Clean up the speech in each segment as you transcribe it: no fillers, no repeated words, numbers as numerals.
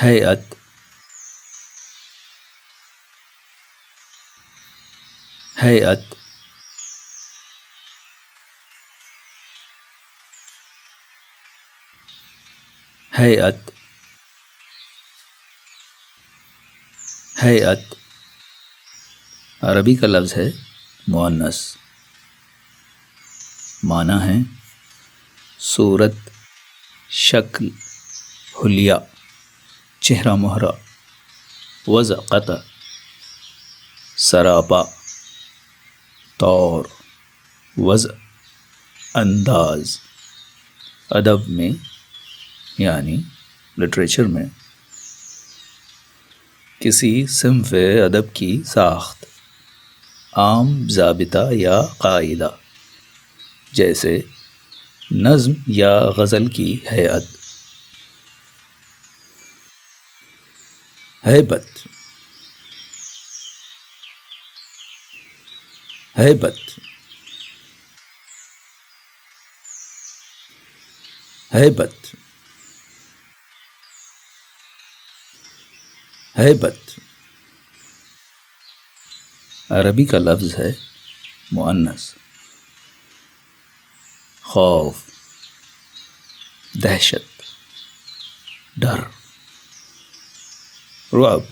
ہیئت، ہیئت، ہیئت، ہیئت عربی کا لفظ ہے مؤنث، معنی ہے صورت، شکل، حلیہ، چہرہ مہرہ، وضع قطع، سراپا، طور، وضع، انداز۔ ادب میں یعنی لٹریچر میں کسی صنف ادب کی ساخت، عام ضابطہ یا قاعدہ، جیسے نظم یا غزل کی ہیئت۔ ہیبت، ہیبت، ہیبت، ہیبت عربی کا لفظ ہے مؤنث، خوف، دہشت، ڈر، رعب،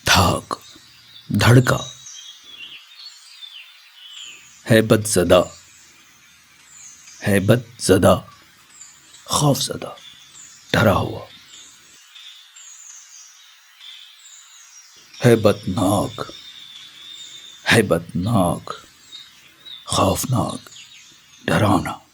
دھاک، دھڑکا، ہیبت زدہ، ہیبت زدہ، خوف زدہ، ڈرا ہوا، ہیبت ناک، ہیبت ناک، خوفناک، ڈرانا۔